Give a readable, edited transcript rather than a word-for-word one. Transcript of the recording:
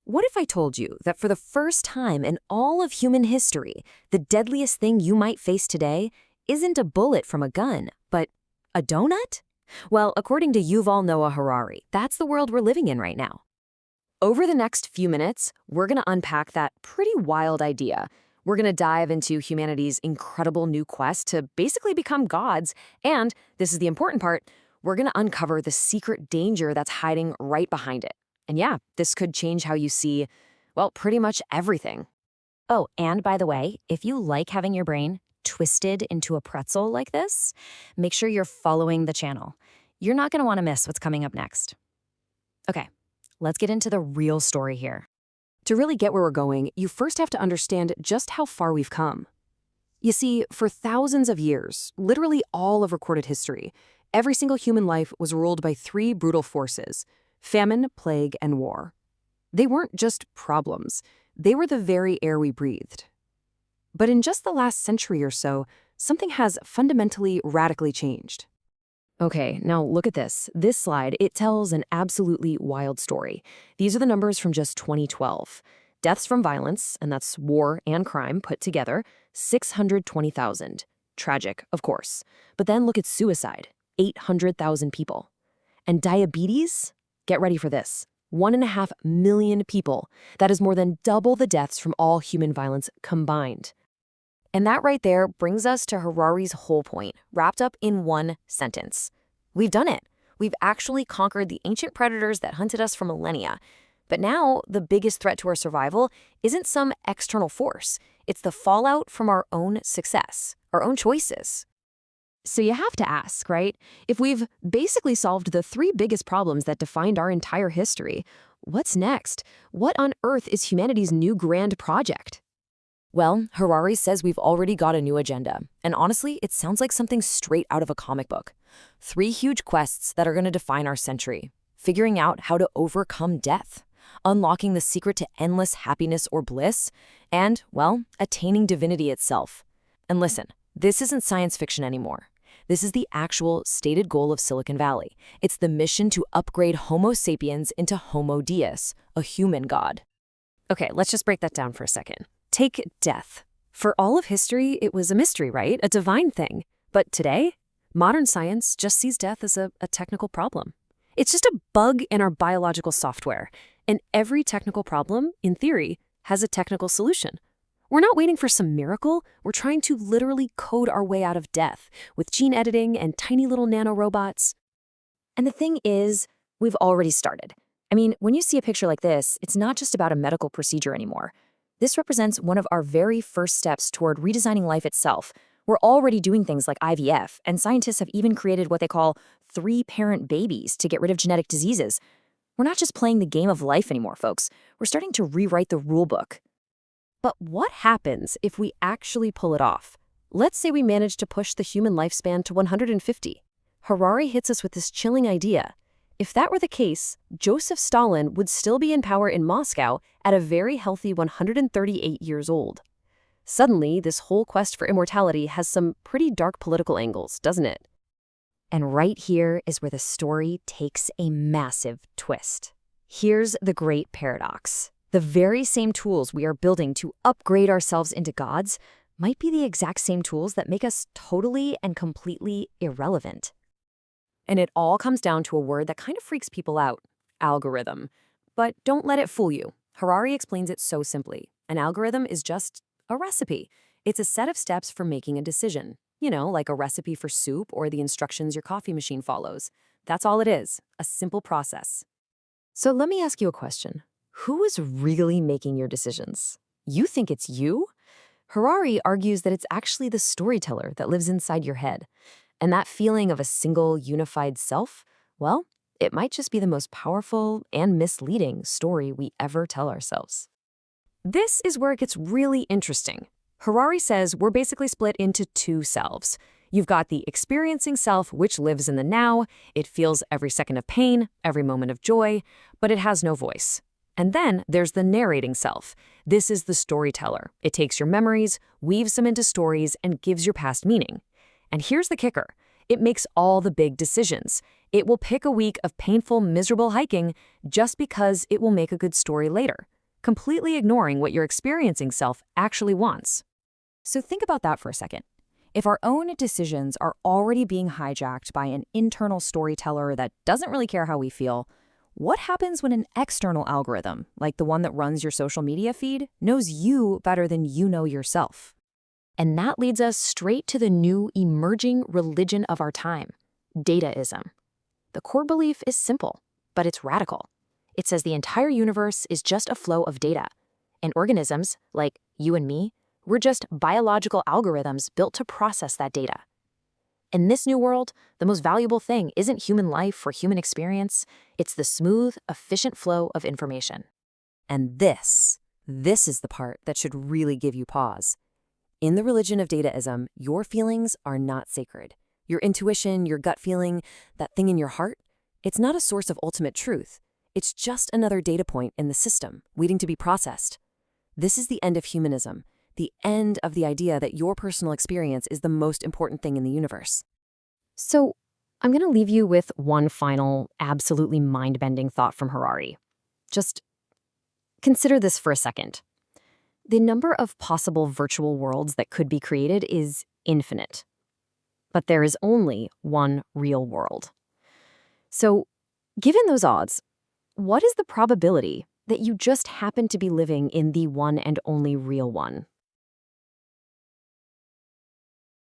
What if I told you that for the first time in all of human history, the deadliest thing you might face today isn't a bullet from a gun, but a donut? Well, according to Yuval Noah Harari, that's the world we're living in right now. Over the next few minutes, we're going to unpack that pretty wild idea. We're going to dive into humanity's incredible new quest to basically become gods, and, this is the important part, we're going to uncover the secret danger that's hiding right behind it. And yeah, this could change how you see, well, pretty much everything. Oh, and by the way, if you like having your brain twisted into a pretzel like this, make sure you're following the channel. You're not going to want to miss what's coming up next. Okay, let's get into the real story here. To really get where we're going, you first have to understand just how far we've come. You see, for thousands of years, literally all of recorded history, every single human life was ruled by three brutal forces: famine, plague, and war. They weren't just problems. They were the very air we breathed. But in just the last century or so, something has fundamentally, radically changed. Okay, now look at this. This slide, it tells an absolutely wild story. These are the numbers from just 2012. Deaths from violence, and that's war and crime put together, 620,000. Tragic, of course. But then look at suicide, 800,000 people. And diabetes? Get ready for this. 1.5 million people. That is more than double the deaths from all human violence combined. And that right there brings us to Harari's whole point, wrapped up in one sentence. We've done it. We've actually conquered the ancient predators that hunted us for millennia. But now, the biggest threat to our survival isn't some external force. It's the fallout from our own success, our own choices. So you have to ask, right? If we've basically solved the three biggest problems that defined our entire history, what's next? What on earth is humanity's new grand project? Well, Harari says we've already got a new agenda, and honestly, it sounds like something straight out of a comic book. 3 huge quests that are going to define our century: figuring out how to overcome death, unlocking the secret to endless happiness or bliss, and, well, attaining divinity itself. And listen, this isn't science fiction anymore. This is the actual stated goal of Silicon Valley. It's the mission to upgrade Homo sapiens into Homo Deus, a human god. Okay, let's just break that down for a second. Take death. For all of history, it was a mystery, right? A divine thing. But today, modern science just sees death as a technical problem. It's just a bug in our biological software. And every technical problem, in theory, has a technical solution. We're not waiting for some miracle. We're trying to literally code our way out of death with gene editing and tiny little nanorobots. And the thing is, we've already started. I mean, when you see a picture like this, it's not just about a medical procedure anymore. This represents one of our very first steps toward redesigning life itself. We're already doing things like IVF, and scientists have even created what they call 3-parent babies to get rid of genetic diseases. We're not just playing the game of life anymore, folks. We're starting to rewrite the rule book. But what happens if we actually pull it off? Let's say we manage to push the human lifespan to 150. Harari hits us with this chilling idea. If that were the case, Joseph Stalin would still be in power in Moscow at a very healthy 138 years old. Suddenly, this whole quest for immortality has some pretty dark political angles, doesn't it? And right here is where the story takes a massive twist. Here's the great paradox. The very same tools we are building to upgrade ourselves into gods might be the exact same tools that make us totally and completely irrelevant. And it all comes down to a word that kind of freaks people out: algorithm. But don't let it fool you. Harari explains it so simply. An algorithm is just a recipe. It's a set of steps for making a decision. You know, like a recipe for soup or the instructions your coffee machine follows. That's all it is, a simple process. So let me ask you a question. Who is really making your decisions? You think it's you? Harari argues that it's actually the storyteller that lives inside your head. And that feeling of a single, unified self, well, it might just be the most powerful and misleading story we ever tell ourselves. This is where it gets really interesting. Harari says we're basically split into 2 selves. You've got the experiencing self, which lives in the now. It feels every second of pain, every moment of joy, but it has no voice. And then there's the narrating self. This is the storyteller. It takes your memories, weaves them into stories, and gives your past meaning. And here's the kicker. It makes all the big decisions. It will pick a week of painful, miserable hiking just because it will make a good story later. completely ignoring what your experiencing self actually wants. So think about that for a second. If our own decisions are already being hijacked by an internal storyteller that doesn't really care how we feel, what happens when an external algorithm, like the one that runs your social media feed, knows you better than you know yourself? And that leads us straight to the new emerging religion of our time, Dataism. The core belief is simple, but it's radical. It says the entire universe is just a flow of data, and organisms, like you and me, we're just biological algorithms built to process that data. In this new world, the most valuable thing isn't human life or human experience, it's the smooth, efficient flow of information. And this is the part that should really give you pause. In the religion of Dataism, your feelings are not sacred. Your intuition, your gut feeling, that thing in your heart, it's not a source of ultimate truth. It's just another data point in the system, waiting to be processed. This is the end of humanism, the end of the idea that your personal experience is the most important thing in the universe. So, I'm going to leave you with one final, absolutely mind-bending thought from Harari. Just consider this for a second. The number of possible virtual worlds that could be created is infinite. But there is only one real world. So, given those odds, what is the probability that you just happen to be living in the one and only real one?